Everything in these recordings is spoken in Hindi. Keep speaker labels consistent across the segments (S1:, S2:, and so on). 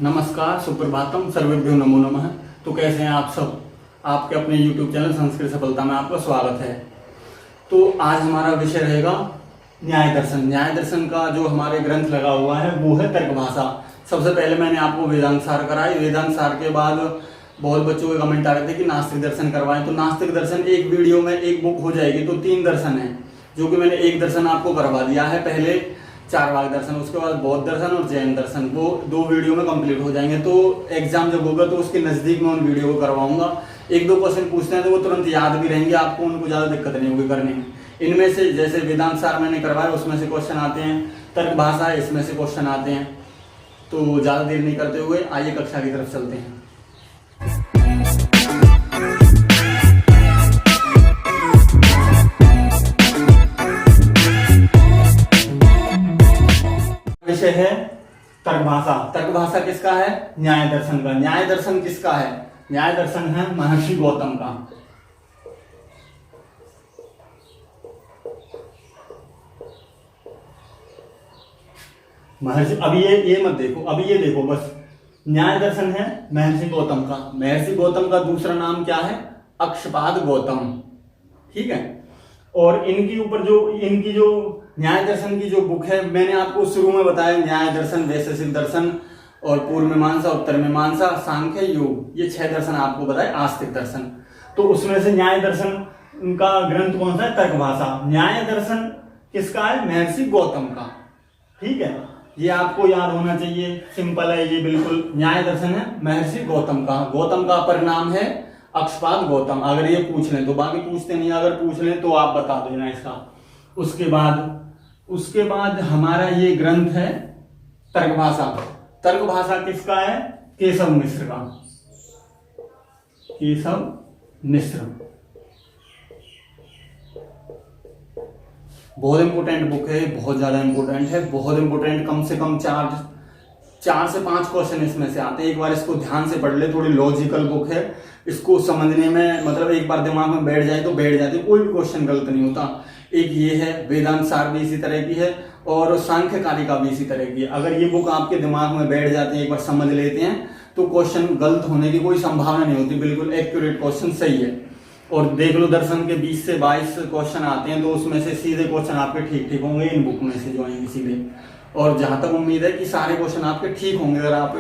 S1: नमस्कार, सुप्रभातम, सर्वेभ्यो नमो नमः। तो कैसे हैं आप सब? आपके अपने YouTube चैनल संस्कृत सफलता में आपका स्वागत है। तो आज हमारा विषय रहेगा न्याय दर्शन। न्याय दर्शन का जो हमारे ग्रंथ लगा हुआ है वो है तर्क भाषा। सबसे पहले मैंने आपको वेदांत सार कराई। वेदांत सार के बाद बहुत बच्चों के कमेंट आ रहे थे कि नास्तिक दर्शन करवाएं। तो नास्तिक दर्शन एक वीडियो में एक बुक हो जाएगी, तो 3 दर्शन है, जो कि मैंने एक दर्शन आपको करवा दिया है। पहले चारवाक दर्शन, उसके बाद बौद्ध दर्शन और जैन दर्शन, वो 2 वीडियो में कंप्लीट हो जाएंगे। तो एग्जाम जब होगा तो उसके नजदीक में उन वीडियो को करवाऊंगा। 1-2 क्वेश्चन पूछते हैं तो वो तुरंत याद भी रहेंगे, आपको उनको ज्यादा दिक्कत नहीं होगी करने में। इनमें से जैसे वेदांत सार मैंने करवाया, उसमें से क्वेश्चन आते हैं। तर्क भाषा है, इसमें से क्वेश्चन आते हैं। तो ज्यादा देर नहीं करते हुए आइए कक्षा की तरफ चलते हैं। विषय है तर्क भाषा। तर्क भाषा किसका है? न्याय दर्शन का। न्याय दर्शन किसका है? न्याय दर्शन है महर्षि गौतम का। महर्षि, अभी ये मत देखो, अभी ये देखो बस। न्याय दर्शन है महर्षि गौतम का। महर्षि गौतम का दूसरा नाम क्या है? अक्षपाद गौतम। ठीक है। और इनकी जो न्याय दर्शन की जो बुक है, मैंने आपको शुरू में बताया, न्याय दर्शन, वैशेषिक दर्शन और पूर्व मीमांसा, उत्तर मीमांसा, सांख्य, योग, ये 6 दर्शन आपको बताए। आस्तिक दर्शन, तो उसमें से न्याय दर्शन का ग्रंथ कौन सा है? तर्क भाषा। न्याय दर्शन किसका है? महर्षि गौतम का। ठीक है, ये आपको याद होना चाहिए, सिंपल है ये बिल्कुल। न्याय दर्शन है महर्षि गौतम का। गौतम का परिणाम है अक्षपाद गौतम। अगर ये पूछ लें तो, बाकी पूछते नहीं, अगर पूछ लें तो आप बता देना इसका। उसके बाद हमारा ये ग्रंथ है तर्क भाषा। तर्क भाषा किसका है? केशव मिश्र का। केशव मिश्र बहुत इंपोर्टेंट बुक है, बहुत ज्यादा इंपोर्टेंट है, बहुत इंपोर्टेंट। कम से कम 4 से 5 क्वेश्चन इसमें से आते हैं। एक बार इसको ध्यान से पढ़ ले, थोड़ी लॉजिकल बुक है। इसको समझने में मतलब एक बार दिमाग में बैठ जाए तो बैठ जाती है, कोई भी क्वेश्चन गलत नहीं होता। एक ये है, वेदांत सार भी इसी तरह की है और सांख्य कारिका भी इसी तरह की है। अगर ये बुक आपके दिमाग में बैठ जाती है, एक बार समझ लेते हैं, तो क्वेश्चन गलत होने की कोई संभावना नहीं होती, बिल्कुल एक्यूरेट क्वेश्चन सही है। और देख लो, दर्शन के 20 से 22 क्वेश्चन आते हैं, तो उसमें से सीधे क्वेश्चन आपके ठीक ठीक होंगे इन बुक में से जो आएंगे सीधे। और जहां तक उम्मीद है कि सारे क्वेश्चन आपके ठीक होंगे, अगर आप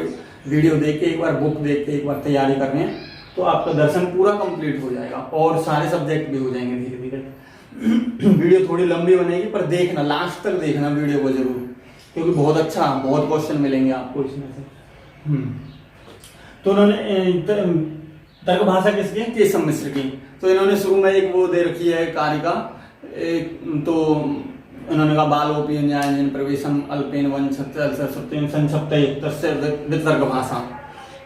S1: वीडियो देख के, एक बार बुक देख के, एक बार तैयारी कर रहे हैं, तो आपका दर्शन पूरा कंप्लीट हो जाएगा और सारे सब्जेक्ट भी हो जाएंगे धीरे धीरे। वीडियो थोड़ी लंबी बनेगी, पर देखना, लास्ट तक देखना वीडियो को जरूर, क्योंकि बहुत क्वेश्चन मिलेंगे आपको इसमें से। तो उन्होंने तर्क भाषा किसकी है? केशव मिश्र की। तो इन्होंने शुरू में एक वो दे रखी है कारिका, तो इन्होंने कहा बालोपी न्याय प्रवेशम अल्पेन वंशत्य संक्षिप्त वितर्क भाषा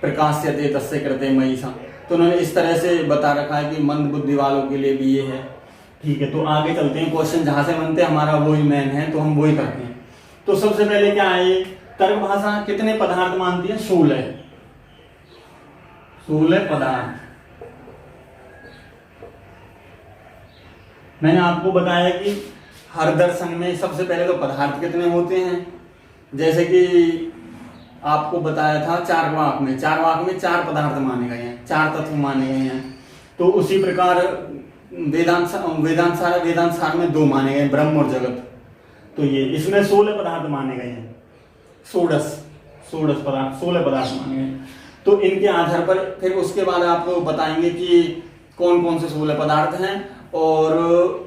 S1: प्रकाश्यते तस्य कृते मयिषा। तो उन्होंने इस तरह से बता रखा है कि मंद बुद्धि वालों के लिए भी ये है। ठीक है, तो आगे चलते हैं। क्वेश्चन जहां से बनते हैं हमारा वही मेन है, तो हम वही करते हैं। तो सबसे पहले क्या है? तर्क भाषा कितने पदार्थ मानती है? 16 पदार्थ। मैंने आपको बताया कि हर दर्शन में सबसे पहले तो पदार्थ कितने होते हैं, जैसे कि आपको बताया था चारवाक में 4 पदार्थ माने गए हैं, 4 तत्व माने गए हैं। तो उसी प्रकार वेदांत सार में 2 माने गए, ब्रह्म और जगत। तो ये इसमें 16 पदार्थ माने गए हैं। 16 पदार्थ माने गए। तो इनके आधार पर फिर उसके बाद आपको बताएंगे कि कौन कौन से 16 पदार्थ हैं और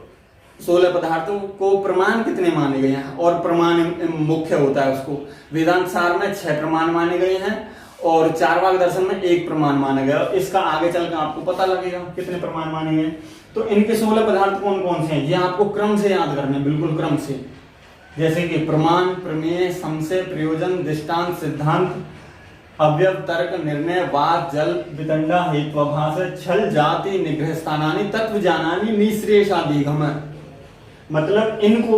S1: 16 पदार्थों को प्रमाण कितने माने गए हैं, और प्रमाण मुख्य होता है उसको। वेदांत सार में 6 प्रमाण माने गए हैं और चारवाक दर्शन में 1 प्रमाण माना गया। इसका आगे चलकर आपको पता लगेगा कितने प्रमाण माने गए। तो इनके 16 पदार्थ कौन कौन से हैं, ये आपको क्रम से याद करना है, बिल्कुल क्रम से। जैसे कि प्रमाण, प्रमेय, संशय, प्रयोजन, दृष्टांत, सिद्धांत, अवयव, तर्क, निर्णय, वाद, जल, वितंडा, हेत्वाभास, छल, जाति, निग्रह स्थानानि, तत्व जानानि, निःश्रेषाधिगम। मतलब इनको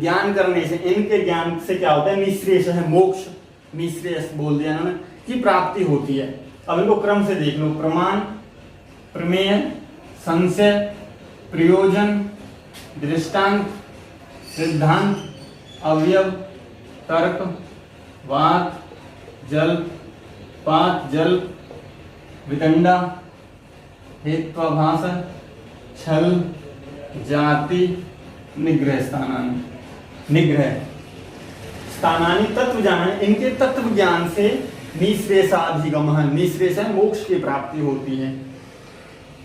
S1: ज्ञान करने से, इनके ज्ञान से क्या होता है? निःश्रेष है, मोक्ष, निःश्रेष बोल दिया ना, की प्राप्ति होती है। अब इनको क्रम से देख लो। प्रमाण, प्रमेय, संशय, प्रयोजन, दृष्टांत, सिद्धांत, अवयव, तर्क, वाद, जल, पात जल वितंडा हेत्वाभास छल जाति निग्रह स्थानानि। निग्रह स्थानानि तत्व जान, इनके तत्व ज्ञान से निःश्रेषाधिगमः, निःश्रेष मोक्ष की प्राप्ति होती है।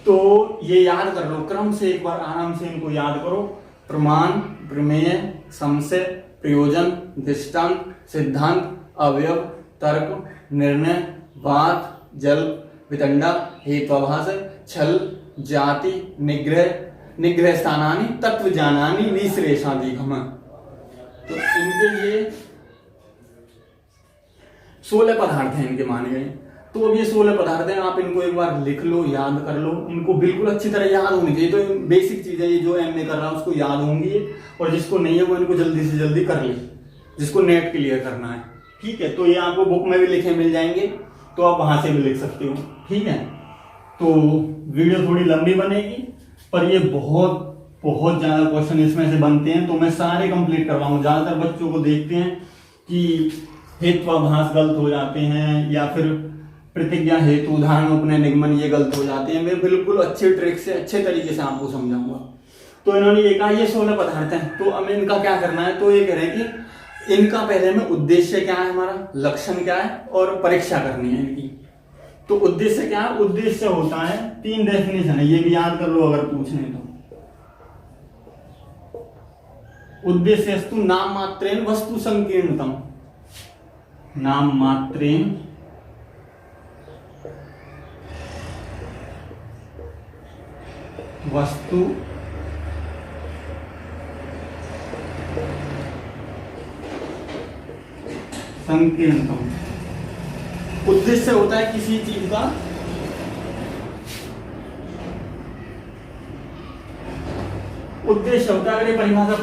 S1: तो ये याद कर लो क्रम से, एक बार आराम से इनको याद करो। प्रमाण, प्रमेय, संशय, प्रयोजन, दृष्टांत, सिद्धांत, अवयव, तर्क, निर्णय, वाद, जल, वितंडा, हेत्वाभास, छल, जाति, निग्रह, निग्रह स्थानानि तत्व ज्ञानानि निःश्रेषाधिगमः। तो इनके लिए 16 पदार्थ हैं इनके माने गए। तो अब ये 16 पदार्थ हैं, आप इनको एक बार लिख लो, याद कर लो, इनको बिल्कुल अच्छी तरह याद होनी चाहिए। तो बेसिक चीज है ये, जो एमए कर रहा है उसको याद होंगी, और जिसको नहीं है वो इनको जल्दी से जल्दी कर ले, जिसको नेट क्लियर करना है। ठीक है, तो ये आपको बुक में भी लिखे मिल जाएंगे, तो आप वहां से भी लिख सकते हो। ठीक है, तो वीडियो थोड़ी लंबी बनेगी, पर ये बहुत बहुत ज्यादा क्वेश्चन इसमें से बनते हैं, तो मैं सारे कंप्लीट करवाऊंगा। ज्यादातर बच्चों को देखते हैं कि हेत्वाभास गलत हो जाते हैं, या फिर प्रतिज्ञा हेतु, उदाहरण, उपनय, निगमन, ये गलत हो जाते हैं। मैं बिल्कुल अच्छे ट्रिक से, अच्छे तरीके से आपको समझाऊंगा। तो इन्होंने ये कहा ये 16 पदार्थ हैं, तो हमें इनका क्या करना है। तो ये कह रहे हैं कि इनका पहले में उद्देश्य क्या है, हमारा लक्षण क्या है, और परीक्षा करनी है इनकी। तो उद्देश्य क्या है, उद्देश्य होता है 3 डेफिनेशन है, ये भी याद कर लो अगर पूछने तो। उद्देश्यस्तु नाम मात्रेण वस्तु संकीर्णतम, नाम मात्रेण वस्तु संकीर्णतम। उद्देश्य होता है किसी चीज का उद्देश्य होता है, अगर ये परिभाषा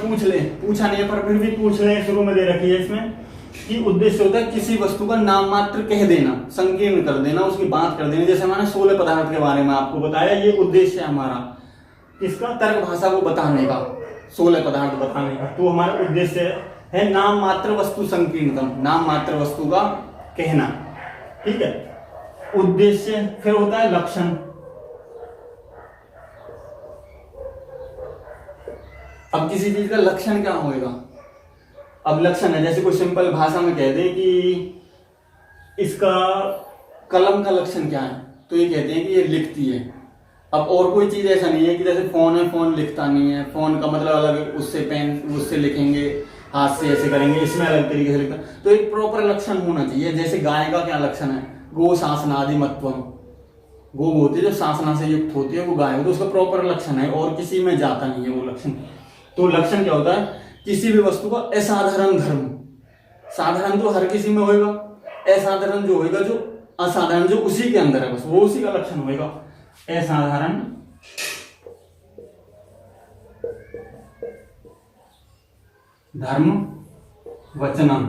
S1: पूछा नहीं है पर फिर भी पूछ ले, शुरू में दे रखी है इसमें कि उद्देश्य होता है किसी वस्तु का नाम मात्र कह देना, संकीर्ण कर देना, उसकी बात कर देना। जैसे मैंने 16 पदार्थ के बारे में आपको बताया, ये उद्देश्य है हमारा इसका, तर्क भाषा को बताने का, 16 पदार्थ बताने का। तो हमारा उद्देश्य है नाम मात्र वस्तु संकीर्णतम, नाम मात्र वस्तु का कहना। ठीक है, उद्देश्य। फिर होता है लक्षण। अब किसी चीज का लक्षण क्या होगा, अब लक्षण है, जैसे कोई सिंपल भाषा में कह दें कि इसका कलम का लक्षण क्या है, तो ये कहते हैं कि ये लिखती है। अब और कोई चीज ऐसा नहीं है कि जैसे फोन है, फोन लिखता नहीं है, फोन का मतलब अलग, उससे पेन उससे लिखेंगे, हाथ से ऐसे करेंगे, इसमें अलग तरीके से लिखता। तो एक प्रॉपर लक्षण होना चाहिए। जैसे गाय का क्या लक्षण है, गो शासनादि मत्वम, गो होती है जो शासना से युक्त होती है वो गाय, तो उसका प्रॉपर लक्षण है, और किसी में जाता नहीं है वो लक्षण। तो लक्षण क्या होता है, किसी भी वस्तु का असाधारण धर्म। साधारण तो हर किसी में होगा, असाधारण जो होगा, जो असाधारण जो उसी के अंदर है, बस वो उसी का लक्षण होगा। असाधारण धर्म वचनम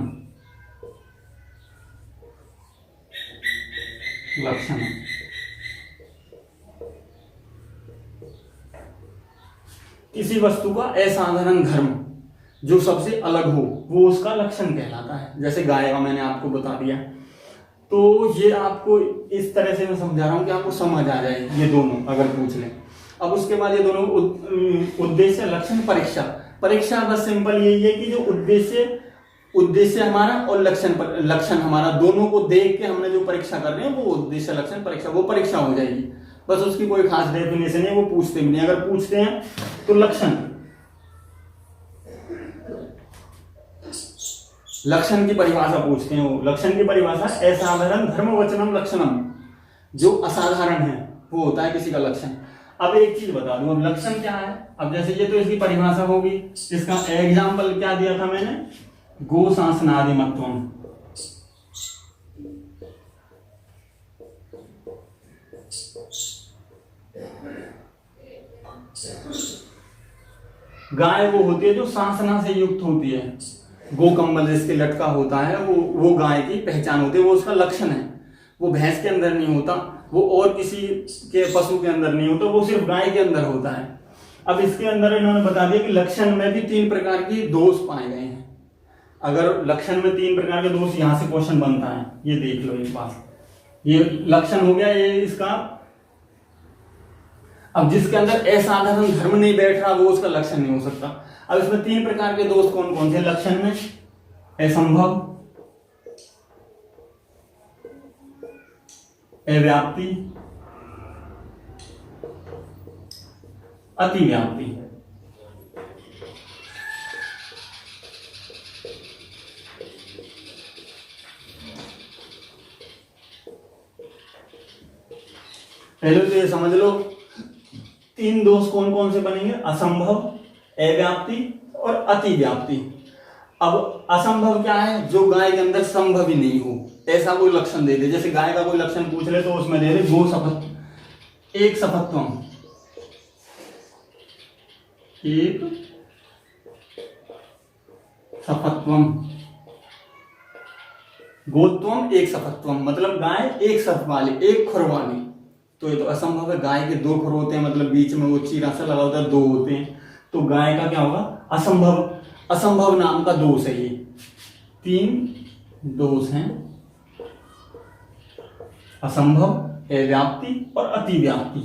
S1: लक्षण। किसी वस्तु का असाधारण धर्म जो सबसे अलग हो, वो उसका लक्षण कहलाता है। जैसे गाय का मैंने आपको बता दिया। तो ये आपको इस तरह से मैं समझा रहा हूं कि आपको समझ आ जाए ये दोनों अगर पूछ लें। अब उसके बाद ये दोनों उद्देश्य, लक्षण, परीक्षा। परीक्षा बस सिंपल यही है कि जो उद्देश्य हमारा और लक्षण हमारा, दोनों को देख के हमने जो परीक्षा कर रहे हैं वो उद्देश्य, लक्षण, परीक्षा, वो परीक्षा हो जाएगी। बस उसकी कोई खास डेफिनेशन है, वो पूछते भी नहीं। अगर पूछते हैं तो लक्षण की परिभाषा पूछते हैं। वो लक्षण की परिभाषा असाधारण धर्म वचनम लक्षणम, जो असाधारण है वो होता है किसी का लक्षण। अब एक चीज बता दूं, अब लक्षण क्या है। अब जैसे ये तो इसकी परिभाषा होगी, इसका एग्जाम्पल क्या दिया था मैंने, गो शासनादि मत्वम। गाय वो होती है जो शासना से युक्त होती है, गो कंबल जिसके लटका होता है, वो गाय की पहचान होती है, वो उसका लक्षण है। वो भैंस के अंदर नहीं होता, वो और किसी के पशु के अंदर नहीं होता, वो सिर्फ गाय के अंदर होता है। अब इसके अंदर इन्होंने बता दिया कि लक्षण में भी 3 प्रकार के दोष पाए गए हैं। अगर लक्षण में 3 प्रकार के दोष, यहां से क्वेश्चन बनता है, ये देख लो एक बार। ये लक्षण हो गया ये इसका। अब जिसके अंदर असाधारण धर्म नहीं बैठ रहा वो उसका लक्षण नहीं हो सकता। अब इसमें 3 प्रकार के दोष कौन कौन से लक्षण में? असंभव, अव्याप्ति, अतिव्याप्ति। पहले तो ये समझ लो 3 दोष कौन कौन से बनेंगे? असंभव, अव्याप्ति और अतिव्याप्ति। अब असंभव क्या है? जो गाय के अंदर संभव ही नहीं हो ऐसा कोई लक्षण दे दे। जैसे गाय का कोई लक्षण पूछ ले तो उसमें दे दे गो सफत, एक सफत्वम, एक सफत्वम, गोत्वम एक सफत्वम, मतलब गाय एक सफ वाली, एक खुर वाली। तो ये तो असंभव है। गाय के 2 खुर होते हैं, मतलब बीच में वो चीरा सा लगा होता है, 2 होते हैं। तो गाय का क्या होगा? असंभव। असंभव नाम का दोष है ये। 3 दोष हैं, असंभव, अव्याप्ति और अतिव्याप्ति।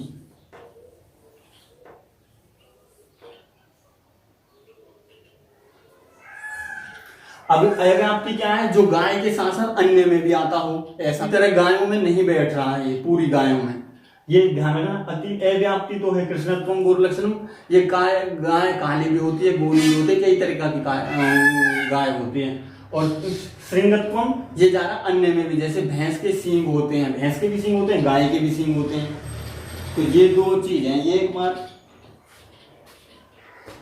S1: अब अव्याप्ति क्या है? जो गाय के साथ साथ अन्य में भी आता हो, ऐसा तरह गायों में नहीं बैठ रहा है ये, पूरी गायों में। ये ध्यान रखना। अति अव्याप्ति तो है कृष्णत्वम गौरलक्षणम। ये गाय काली भी होती है, गोरी भी होती है, कई तरीका की गाय होती है। और श्रृंगत्वम ये जा रहा अन्य में भी, जैसे भैंस के सींग होते हैं, भैंस के भी सींग होते हैं, गाय के भी सींग होते हैं। तो ये 2 चीज हैं। ये एक बार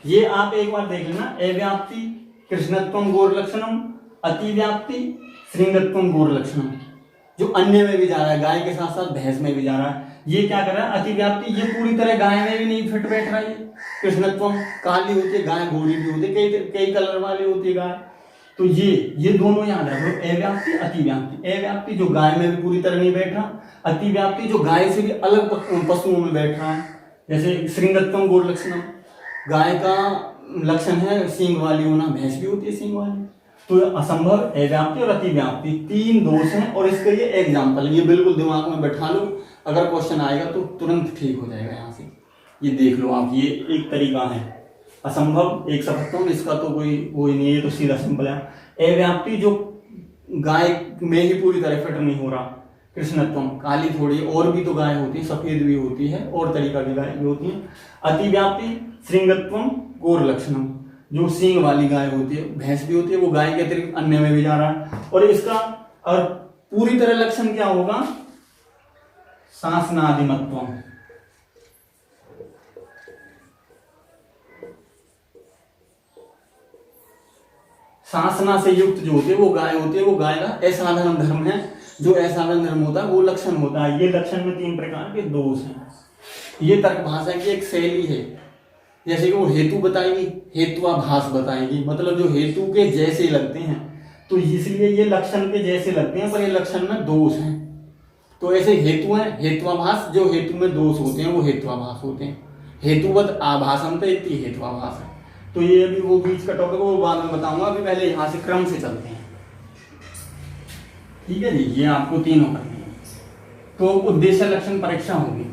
S1: ये आप एक बार देख लेना। अव्याप्ति कृष्णत्वम गौरलक्षणम, अतिव्याप्ति श्रृंगत्वम गौरलक्षणम। जो अन्य में भी जा रहा है, गाय के साथ साथ भैंस में भी जा रहा है। ये क्या कर रहा है? अतिव्याप्ति ये पूरी तरह गाय में भी नहीं फिट बैठ रहा है। कृष्णत्वम काली होती है गाय, गोरी भी होती है, कई कलर वाली होती है गाय। तो ये दोनों याद रखो, अव्याप्ति अतिव्याप्ति। अव्याप्ति जो गाय में भी पूरी तरह नहीं बैठ रहा, अतिव्याप्ति जो गाय से भी अलग पशुओं में बैठ रहा है। जैसे श्रृंगत्वम गौरलक्षणम, गाय का लक्षण है सींग वाली होना, भैंस भी होती है सींग वाली। तो असंभव, अव्याप्ति और अतिव्याप्ति 3 दोष हैं। और इसके ये एग्जाम्पल, ये बिल्कुल दिमाग में बैठा लो, अगर क्वेश्चन आएगा तो तुरंत ठीक हो जाएगा यहाँ से। ये देख लो आप, ये एक तरीका है। असंभव एक सफत्वम, इसका तो कोई वो ही नहीं है, ये तो सीधा सिंपल है। अव्याप्ति जो गाय में ही पूरी तरह फिट नहीं हो रहा, कृष्णत्वम काली थोड़ी और भी तो गाय होती है, सफेद भी होती है, और तरीका की गाय भी होती है। अतिव्याप्ति श्रृंगत्वम गौरलक्षणम, जो सींग वाली गाय होती है, भैंस भी होती है, वो गाय के अतिरिक्त अन्य में भी जा रहा है। और इसका और पूरी तरह लक्षण क्या होगा? शासनादिमत्वम। शासना से युक्त जो होती है वो गाय होती है, वो गाय का असाधारण धर्म है। जो असाधारण धर्म होता है वो लक्षण होता है। ये लक्षण में 3 प्रकार के दोष हैं। ये तर्क भाषा की एक शैली है। जैसे कि वो हेतु बताएगी, हेत्वाभास बताएगी, मतलब जो हेतु के जैसे लगते हैं, तो इसलिए ये लक्षण के जैसे लगते हैं, पर ये लक्षण में दोष हैं। तो ऐसे हेतु हैं हेत्वाभास, जो हेतु में दोष होते हैं वो हेत्वाभास होते हैं। हेतुवत आभासम तो इतनी हेत्वाभास है। तो ये अभी वो बीच का टॉपिक वो बाद में बताऊंगा, अभी पहले यहाँ से क्रम से चलते हैं। ठीक है जी, ये आपको तीनों करनी है। तो उद्देश्य लक्षण परीक्षा होगी।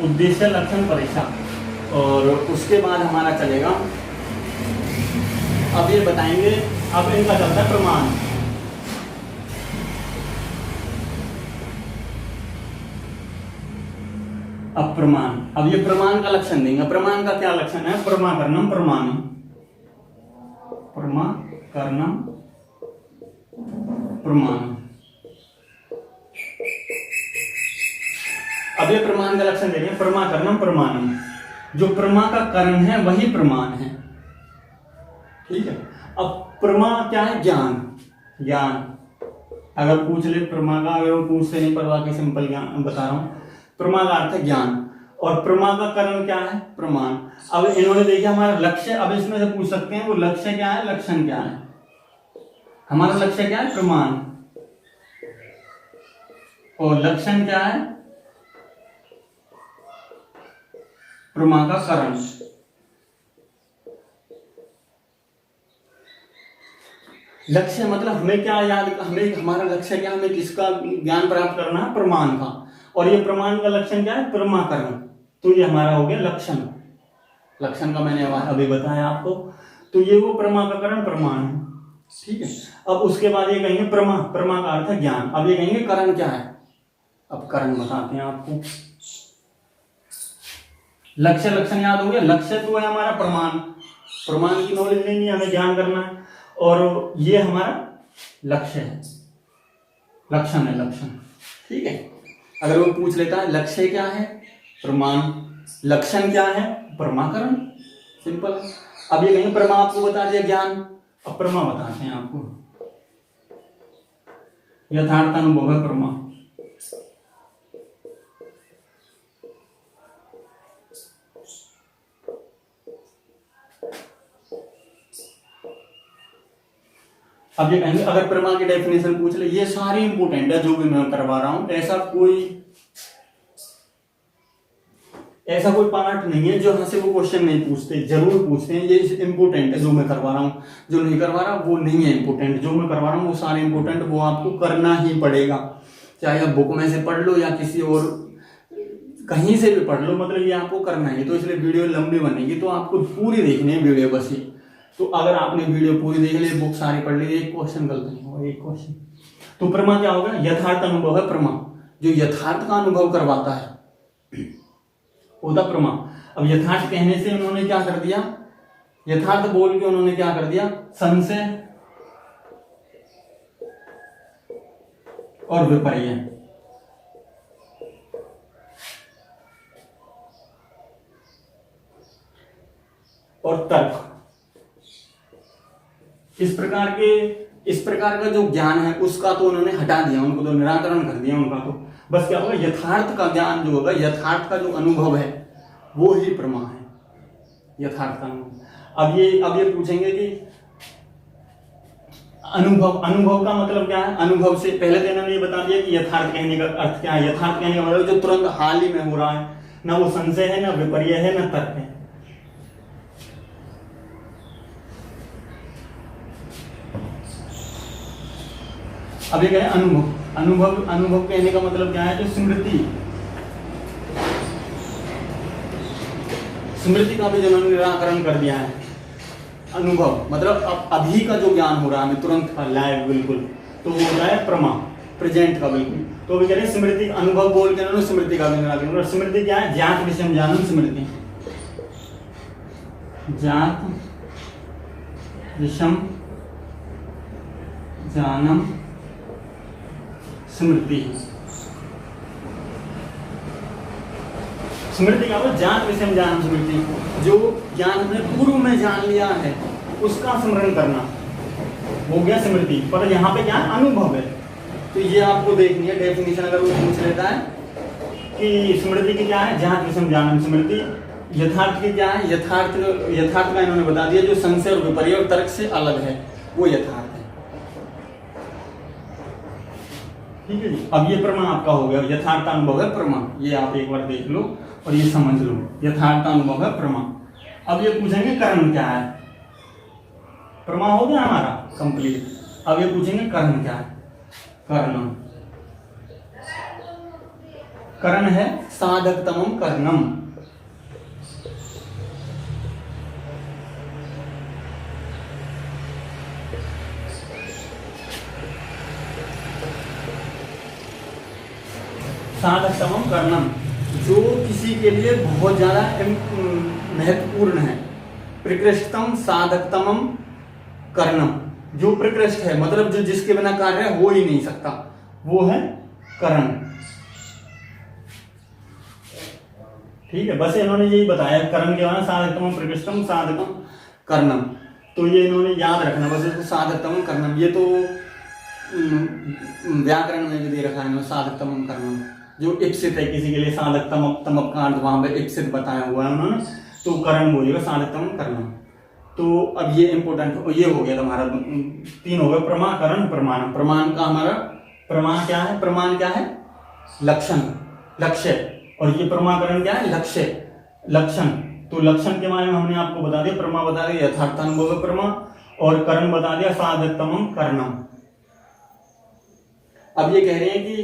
S1: उद्देश्य लक्षण परीक्षा, और उसके बाद हमारा चलेगा, अब ये बताएंगे, अब इनका चलता है प्रमाण। अब प्रमाण, अब ये प्रमाण का लक्षण देंगे। प्रमाण का क्या लक्षण है? प्रमाकरणम प्रमाणम, प्रमाकरणम प्रमाणम। अब ये प्रमाण का लक्षण देंगे, प्रमाकरणम प्रमाणम। जो प्रमा का करण है वही प्रमाण है। ठीक है। अब प्रमा क्या है? ज्ञान। ज्ञान अगर पूछ ले प्रमा का, अगर पूछते नहीं पर वाकई सिंपल ज्ञान बता रहा हूं। प्रमा का अर्थ है ज्ञान, और प्रमा का करण क्या है? प्रमाण। अब इन्होंने देखिए हमारा लक्ष्य, अब इसमें से पूछ सकते हैं वो लक्ष्य क्या है, लक्षण क्या है। हमारा लक्ष्य क्या है? प्रमाण। और लक्षण क्या है? प्रमा का करण। लक्ष्य मतलब हमें क्या याद, हमें हमारा लक्ष्य क्या, हमें किसका ज्ञान प्राप्त करना है, प्रमाण का। और ये प्रमाण का लक्षण क्या है, प्रमाकरण। तो ये हमारा हो गया लक्षण। लक्षण का मैंने अभी बताया आपको। तो ये वो प्रमाकरण प्रमाण है, ठीक है। अब उसके बाद ये कहेंगे प्रमा, प्रमा का अर्थ है ज्ञान। अब ये कहेंगे करण क्या है, अब करण बताते हैं आपको। लक्ष्य लक्षण याद हो गया। लक्ष्य तो है हमारा प्रमाण, प्रमाण की नॉलेज लेनी है, हमें ज्ञान करना है। और ये हमारा लक्ष्य है, लक्षण है, लक्षण, ठीक है। अगर वो पूछ लेता है लक्ष्य क्या है, प्रमाण, लक्षण क्या है, प्रमाकरण, सिंपल। अब ये कहेंगे प्रमा आपको बता दिया ज्ञान, अब प्रमा बताते हैं आपको। यथार्थ अनुभव है प्रमा। अब ये कहेंगे अगर प्रमा की डेफिनेशन पूछ ले, ये सारी इंपोर्टेंट है जो भी मैं करवा रहा हूं। ऐसा कोई पार्ट नहीं है जो यहाँ से वो क्वेश्चन नहीं पूछते, जरूर पूछते हैं। ये इंपोर्टेंट है जो मैं करवा रहा हूँ, जो नहीं करवा रहा वो नहीं है इंपोर्टेंट। जो मैं करवा रहा हूँ वो सारे इंपोर्टेंट, वो आपको करना ही पड़ेगा, चाहे आप बुक में से पढ़ लो या किसी और कहीं से भी पढ़ लो, मतलब ये आपको करना है। तो इसलिए वीडियो लंबी बनेगी, तो आपको पूरी देखनी है वीडियो बस ही। तो अगर आपने वीडियो पूरी देख ली, बुक सारी पढ़ ली, एक क्वेश्चन गलत नहीं होगा, एक क्वेश्चन। तो प्रमा क्या होगा, यथार्थ अनुभव है प्रमा, जो यथार्थ का अनुभव करवाता है होता प्रमा। अब यथार्थ कहने से उन्होंने क्या कर दिया, यथार्थ बोल के उन्होंने क्या कर दिया, संशय और विपर्य, और तर्क, इस प्रकार का जो ज्ञान है उसका तो उन्होंने हटा दिया, उनको तो निराकरण कर दिया उनका। तो बस क्या होगा, यथार्थ का ज्ञान जो होगा, यथार्थ का जो अनुभव है वो ही प्रमा है, यथार्थ का अनुभव। अब ये पूछेंगे कि अनुभव का मतलब क्या है। अनुभव से पहले तो इन्होंने ये बता दिया कि यथार्थ कहने का अर्थ क्या है। यथार्थ कहने का मतलब जो तुरंत हाल ही में हो रहा है, ना वो संशय है, ना विपर्य है, ना तर्क है। अब ये क्या है, अनुभव कहने का मतलब क्या है, जो स्मृति का भी जिन्होंने निराकरण कर दिया है। अनुभव मतलब अब अभी का जो ज्ञान हो रहा है, तुरंत लाइव बिल्कुल, तो वो होता है प्रमा, प्रेजेंट का बिल्कुल। तो भी कह रहे स्मृति, अनुभव बोल के उन्होंने स्मृति का भी निराकरण। और स्मृति क्या है, ज्ञात विषम जानम स्मृति, ज्ञात विषम जानम स्मृति। स्मृति का मतलब ज्ञान विषय ज्ञान स्मृति, जो ज्ञान हमने पूर्व में जान लिया है उसका स्मरण करना, हो गया स्मृति। पर यहाँ पे क्या है, अनुभव है। तो ये आपको देखनी है डेफिनेशन, अगर वो पूछ लेता है कि स्मृति की क्या है, ज्ञान विषय ज्ञान स्मृति। यथार्थ की क्या है, यथार्थ का इन्होंने बता दिया, जो संशय और विपर्य और तर्क से अलग है, वो यथार्थ है। ठीक है जी। अब ये प्रमा आपका हो गया, यथार्थ अनुभव है प्रमा। ये आप एक बार देख लो और ये समझ लो, यथार्थ अनुभव है प्रमा। अब ये पूछेंगे करण क्या है। प्रमा हो गया हमारा कंप्लीट। अब ये पूछेंगे करण क्या है। करण है साधकतमम कर्णम। साधकतमम कर्णम, जो किसी के लिए बहुत ज्यादा महत्वपूर्ण है। प्रकृष्टतम साधकतमम कर्णम, जो प्रकृष्ट है मतलब जो जिसके बिना कार्य हो ही नहीं सकता, वो है करण। ठीक है, बस इन्होंने यही बताया करण के बाद, साधकतम प्रकृष्टम साधकम कर्णम। तो ये इन्होंने याद रखना बस इसको, साधकतम कर्णम। ये तो व्याकरण में भी दे रखा है साधकतम कर्णम, जो इप्सित है किसी के लिए। साधकतम तमप का अर्थ वहां पे इप्सित बताया हुआ है उन्होंने, तो करण बोलिएगा साधकतम कर्णम। तो अब ये इंपोर्टेंट, ये हो गया तुम्हारा 3 हो गए, प्रमा करण प्रमाण। प्रमाण का हमारा प्रमाण क्या है, प्रमाण क्या है, लक्षण, लक्ष्य। और ये प्रमाकरण क्या है, लक्ष्य, लक्षण। तो लक्षण के बारे में हमने आपको बता दिया, प्रमा बता दिया, यथार्थ अनुभव है प्रमा, और करण बता दिया साधकतमम करणम। अब ये कह रहे हैं कि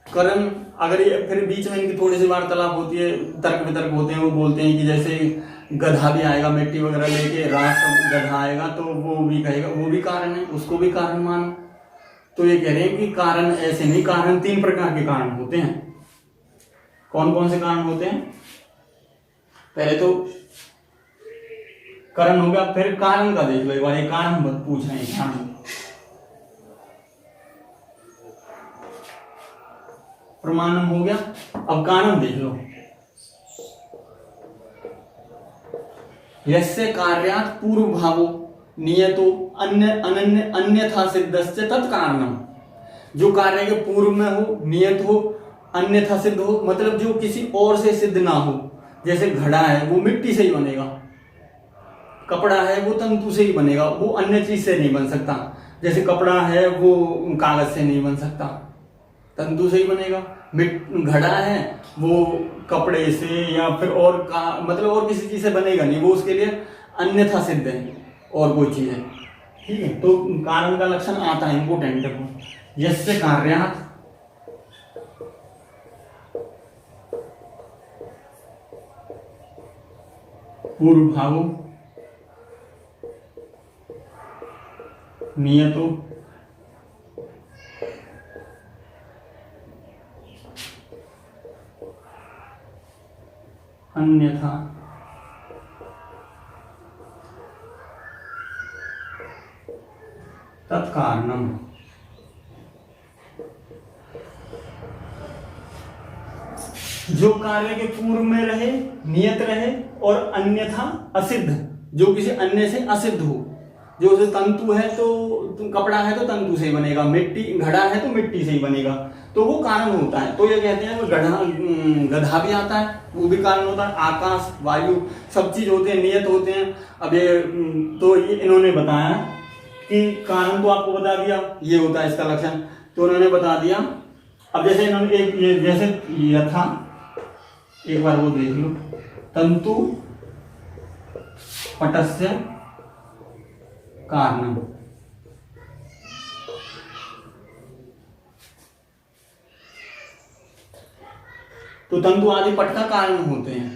S1: करण, अगर ये फिर बीच में इनकी थोड़ी सी वार्तालाप होती है, तर्क वितर्क होते हैं, वो बोलते हैं कि जैसे गधा भी आएगा मिट्टी वगैरह लेके, राष्ट्र गधा आएगा तो वो भी कहेगा वो भी कारण है, उसको भी कारण मानो। तो ये कह रहे हैं कि कारण ऐसे नहीं, कारण 3 प्रकार के कारण होते हैं। कौन कौन से कारण होते हैं? पहले तो कारण हो गया, फिर कारण का देख लो एक बार, ये कारण पूछ रहे हैं कारण। प्रमाणम हो गया, अब कारण देख लो। यस्य कार्यात् पूर्व भावो नियतो अन्य अनन्य अन्यथा सिद्धस्य तत्कारणम। जो कार्य के पूर्व में हो, नियत हो, अन्यथा सिद्ध हो, मतलब जो किसी और से सिद्ध ना हो। जैसे घड़ा है वो मिट्टी से ही बनेगा, कपड़ा है वो तंतु से ही बनेगा, वो अन्य चीज से नहीं बन सकता। जैसे कपड़ा है वो कागज से नहीं बन सकता, तंतु से ही बनेगा। घड़ा है वो कपड़े से या फिर और मतलब और किसी चीज से बनेगा नहीं, वो उसके लिए अन्यथा सिद्ध है और कोई चीज है। ठीक है, तो कारण का लक्षण आता है, इंपोर्टेंट है वो। यस्य कार्यात् पूर्व भावो नियतो अन्यथा तत्कारणम। जो कार्य के पूर्व में रहे, नियत रहे और अन्यथा असिद्ध, जो किसी अन्य से असिद्ध हो। जो उसे तंतु है तो कपड़ा है तो तंतु से ही बनेगा, मिट्टी घड़ा है तो मिट्टी से ही बनेगा, तो वो कारण होता है। तो ये कहते हैं गधा भी आता है, वो भी कारण होता है। आकाश, वायु, सब चीज होते हैं, नियत होते हैं। अब ये इन्होंने बताया कि कारण तो आपको बता दिया, ये होता है इसका लक्षण, तो उन्होंने बता दिया। अब जैसे इन्होंने जैसे यथा, एक बार वो देख लो, तंतु पटस्य कारणम। तो तंतु आदि पट का कारण होते हैं।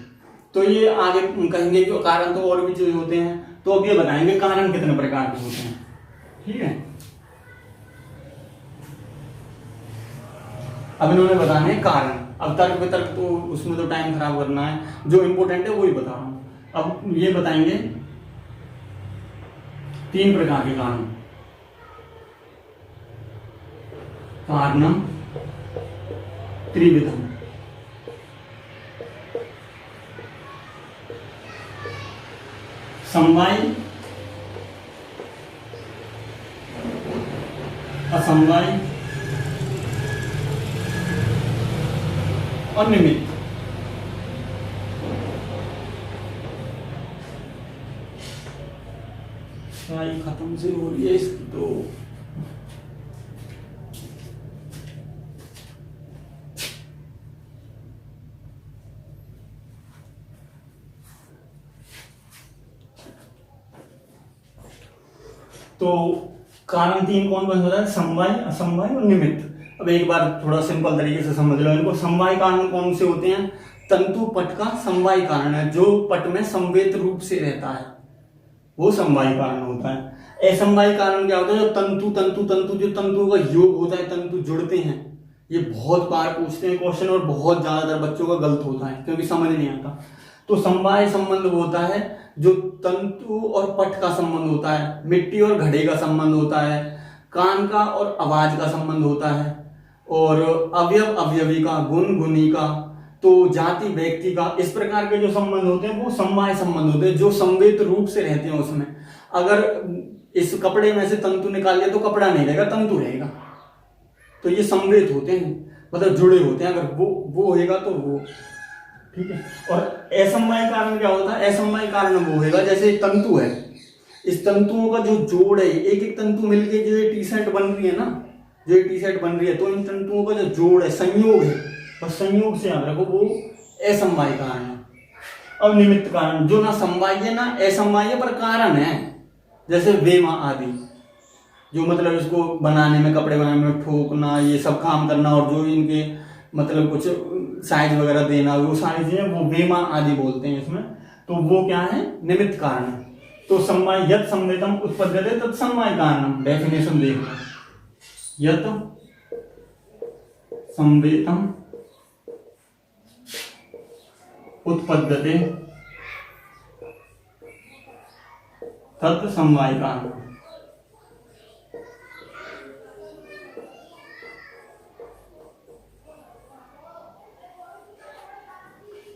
S1: तो ये आगे कहेंगे कि कारण तो और भी चीज होते हैं, तो अब ये बताएंगे कारण कितने प्रकार के होते हैं। ठीक है, अब इन्होंने बताने कारण। अब तर्क वितर्क तो उसमें तो टाइम खराब करना है, जो इंपोर्टेंट है वो ही बता रहा हूं। अब ये बताएंगे 3 प्रकार के कारण। कारणम त्रिविधम। समवायी, असमवायी और निमित्त। खत्म से हो रही है इसकी तो कारण 3 कौन कौन होता है? समवाय, असमवाय और निमित्त। अब एक बार थोड़ा सिंपल तरीके से समझ लो इनको। समवाय कारण कौन से होते हैं? तंतु पट का समवाय कारण है, जो पट में समवेत रूप से रहता है वो समवाय कारण होता है। असमवाय कारण क्या होता है? जो तंतु तंतु तंतु जो तंतुओं का योग होता है, तंतु जुड़ते हैं। ये बहुत बार पूछते हैं क्वेश्चन और बहुत ज्यादातर बच्चों का गलत होता है क्योंकि समझ नहीं आता। तो समवाय संबंध होता है जो तंतु और पट का संबंध होता है, मिट्टी और घड़े का संबंध होता है, कान का और आवाज का संबंध होता है, और अवयव अवयवी का, गुण गुणी का, तो जाति व्यक्ति का, इस प्रकार के जो संबंध होते हैं वो समवाय संबंध होते हैं, जो संवेद रूप से रहते हैं उसमें। अगर इस कपड़े में से तंतु निकाल लिया तो कपड़ा नहीं रहेगा, तंतु रहेगा। तो ये संवेद होते हैं, मतलब जुड़े होते हैं। अगर वो होएगा तो वो, ठीक है। और असमवाय कारण क्या होता है? असमवाय कारण वो होगा जैसे तंतु है, इस तंतुओं का जो जोड़ है, एक एक तंतु मिलके जो ये टी शर्ट बन रही है ना, जो ये टी शर्ट बन रही है, तो इन तंतुओं का जो जोड़ है, संयोग है, बस संयोग से याद रखो, वो असमवाय कारण है। अब निमित्त कारण, जो ना समवाय है ना असमवाय है पर कारण है, जैसे वेमा आदि, जो मतलब इसको बनाने में, कपड़े बनाने में ठोकना, ये सब काम करना, और जो इनके मतलब कुछ साइज वगैरह देना, वो सारी चीजें वो वेमा आदि बोलते हैं इसमें। तो वो क्या है, निमित्त कारण। तो समवाय यत् संवेतम उत्पद्यते तत् समवाय कारणम। डेफिनेशन देखना, यत् संवेतम उत्पद्यते तत् समवाय कारणम।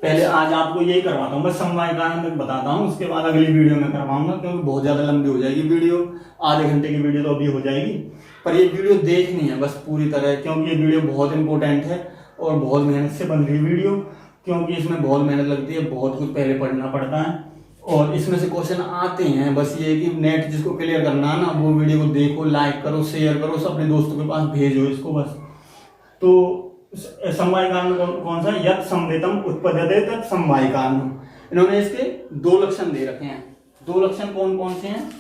S1: पहले आज आपको यही करवाता हूँ, मैं समवाय कारण तक बताता हूँ, उसके बाद अगली वीडियो में करवाऊंगा, क्योंकि बहुत ज्यादा लंबी हो जाएगी वीडियो। आधे घंटे की वीडियो तो अभी हो जाएगी, पर ये वीडियो देखनी है बस पूरी तरह, क्योंकि ये वीडियो बहुत इंपॉर्टेंट है और बहुत मेहनत से बन रही वीडियो, क्योंकि इसमें बहुत मेहनत लगती है, बहुत कुछ पहले पढ़ना पड़ता है, और इसमें से क्वेश्चन आते हैं। बस ये कि नेट जिसको क्लियर करना है ना, वो वीडियो को देखो, लाइक करो, शेयर करो, सब अपने दोस्तों के पास भेजो इसको बस। तो समवाय कारण कौन सा, यत् संवेतम उत्पद्यते तत् समवाय कारण। इन्होंने इसके दो लक्षण दे रखे हैं। दो लक्षण कौन कौन से हैं?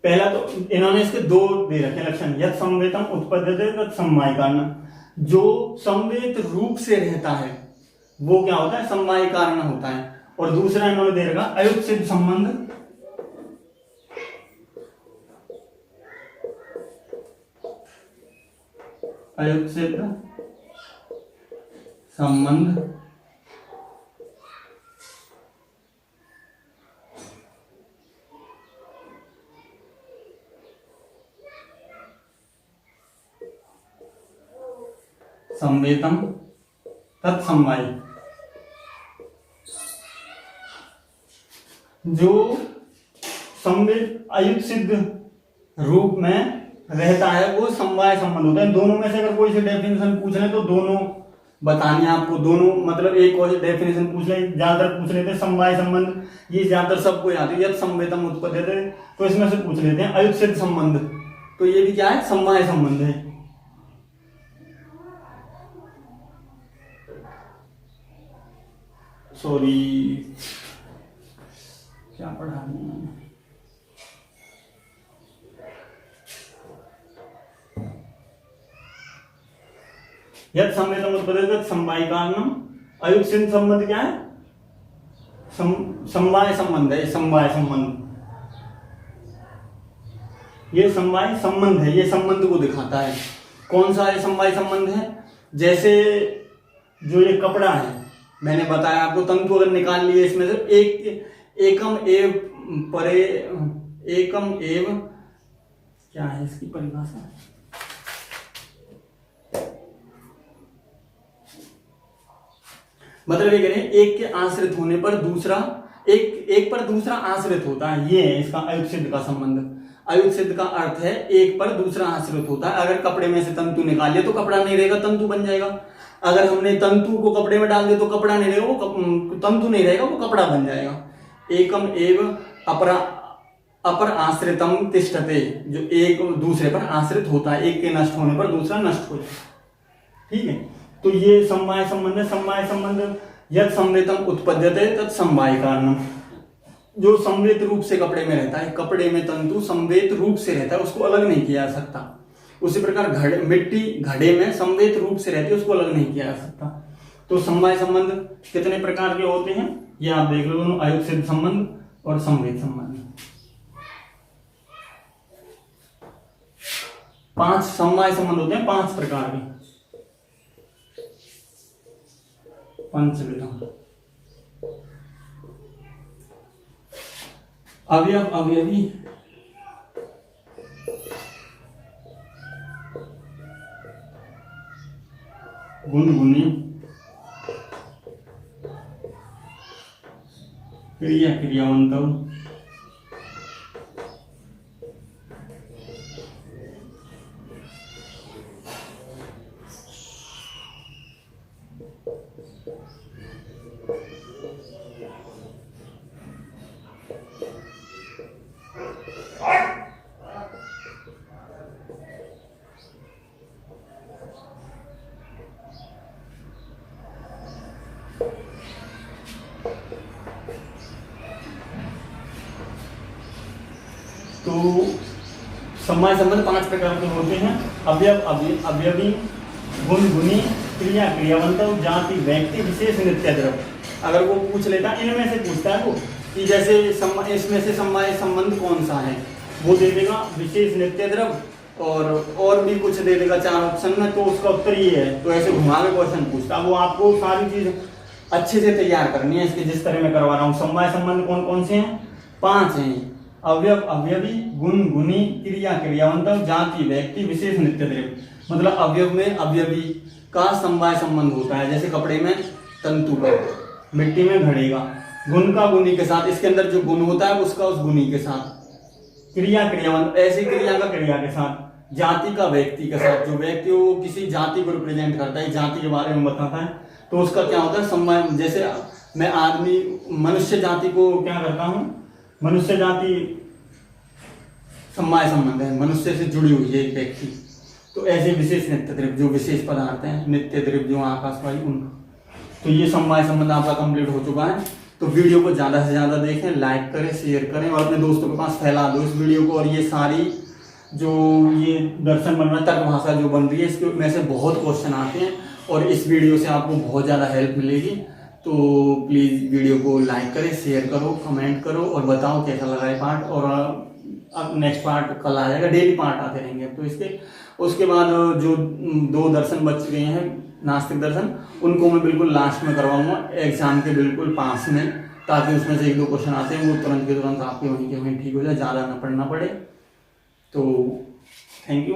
S1: पहला तो इन्होंने इसके दो दे रखे हैं लक्षण, यत् संवेतम उत्पद्यते तत् समवाय कारण। जो संवेत रूप से रहता है वो क्या होता है, समवाय कारण होता है। और दूसरा इन्होंने दे रखा अयुत्सित संबंध, अयुत्सित संबंध संवेतम तत्समवाय। जो संवेत अयुत्सित रूप में रहता है वो समवाय संबंध होता है। दोनों में से अगर कोई से डेफिनेशन पूछ ले तो दोनों बतानी है आपको, दोनों मतलब एक कोई डेफिनेशन पूछ ले, ज्यादातर पूछ लेते हैं समवाय संबंध, ये ज्यादातर सबको याद है, यत् संवेतम उत्पद्यते, तो इसमें से पूछ लेते हैं अयुत्सित संबंध, तो ये भी क्या है, समवाय संबंध है। सॉरी क्या पढ़ा मैंने, यत् संवेतम उत्पद्यते समवाय कारणम। अयुत्सित संबंध क्या है, समवाय संबंध है, समवाय संबंध, ये समवाय संबंध है, ये संबंध को दिखाता है। कौन सा ये समवाय संबंध है, जैसे जो ये कपड़ा है, मैंने बताया आपको, तंतु अगर निकाल लिए इसमें से एकम एव परे, एकम एव क्या है इसकी परिभाषा, मतलब ये कह रहे हैं एक के आश्रित होने पर दूसरा, एक पर दूसरा आश्रित होता है, ये है इसका अयुत्सित का संबंध। अयुत्सित का अर्थ है एक पर दूसरा आश्रित होता है। अगर कपड़े में से तंतु निकाल लिया तो कपड़ा नहीं रहेगा, तंतु बन जाएगा। अगर हमने तंतु को कपड़े में डाल दिया तो कपड़ा नहीं रहेगा, वो तंतु नहीं रहेगा, वो कपड़ा बन जाएगा। एकम एव अपर आश्रितम तिष्ठते, जो एक दूसरे पर आश्रित होता है, एक के नष्ट होने पर दूसरा नष्ट हो जाए। ठीक है, तो ये समवाय संबंध है। समवाय संबंध यत् संवेतम उत्पद्यते तत् समवाय कारणम। जो संवेत रूप से कपड़े में रहता है, कपड़े में तंतु संवेत रूप से रहता है, उसको अलग नहीं किया जा सकता। उसी प्रकार मिट्टी घड़े में संवेत रूप से रहती है, उसको अलग नहीं किया जा सकता। तो समवाय संबंध कितने प्रकार के होते हैं ये आप देख लो, दोनों अयुत्सित संबंध और संवेत संबंध। 5 समवाय संबंध होते हैं, 5 प्रकार के, पंचविधम। अवयव अवयवी, गुणगुणी, क्रिया क्रियावंतम, तो समय संबंध 5 प्रकार के होते हैं। अवयव, अवयवी, गुण, गुणी, क्रिया, क्रियावंत, जाति, व्यक्ति, विशेष, नित्य, द्रव्य। अगर वो पूछ लेता, इनमें से पूछता है वो कि जैसे इसमें से समय संबंध कौन सा है, वो दे देगा विशेष, नित्य, द्रव्य और भी कुछ दे देगा 4 ऑप्शन में, तो उसका उत्तर ये है। तो ऐसे घुमा के क्वेश्चन पूछता है। वो आपको सारी चीज अच्छे से तैयार करनी है इसके, जिस तरह मैं करवा रहा हूँ। समय संबंध कौन कौन से हैं? 5 हैं। अवयव, अवयवी, गुण, गुणी, क्रिया, क्रियावंत, जाति, व्यक्ति, विशेष, नित्य, द्रव्य। मतलब अवयव में अवयवी का समवाय संबंध होता है, जैसे कपड़े में तंतु का, मिट्टी में घड़े का। गुण का गुणी के साथ, इसके अंदर जो गुण होता है उसका उस गुणी के साथ। क्रिया, क्रियावंत, ऐसी क्रिया का क्रिया के साथ। जाति का व्यक्ति के साथ, जो व्यक्ति वो किसी जाति को रिप्रेजेंट करता है, जाति के बारे में बताता है, तो उसका क्या होता है? समवाय। जैसे मैं आदमी, मनुष्य जाति को क्या करता हूँ? मनुष्य जाति समवाय संबंध है, मनुष्य से जुड़ी हुई है एक व्यक्ति। तो ऐसे विशेष, नित्य, द्रव्य, जो विशेष पदार्थ हैं, नित्य, द्रव्य जो आकाश वायु उनका। तो ये समवाय संबंध आपका कंप्लीट हो चुका है। तो वीडियो को ज़्यादा से ज़्यादा देखें, लाइक करें, शेयर करें और अपने दोस्तों के पास फैला दो इस वीडियो को। और ये सारी जो ये दर्शन बन रहा है, तर्क भाषा जो बन रही है, इसके में से बहुत क्वेश्चन आते हैं और इस वीडियो से आपको बहुत ज़्यादा हेल्प मिलेगी। तो प्लीज़ वीडियो को लाइक करें, शेयर करो, कमेंट करो और बताओ कैसा लगा ये पार्ट। और अब नेक्स्ट पार्ट कल आ जाएगा, डेली पार्ट आते रहेंगे। तो इसके उसके बाद जो 2 दर्शन बच गए हैं, नास्तिक दर्शन, उनको मैं बिल्कुल लास्ट में करवाऊंगा एग्जाम के बिल्कुल पास में, ताकि उसमें से 1-2 क्वेश्चन आते हैं वो तुरंत के तुरंत आपके वहीं के वहीं ठीक हो जाए, ज़्यादा ना पढ़ना पड़े। तो थैंक यू।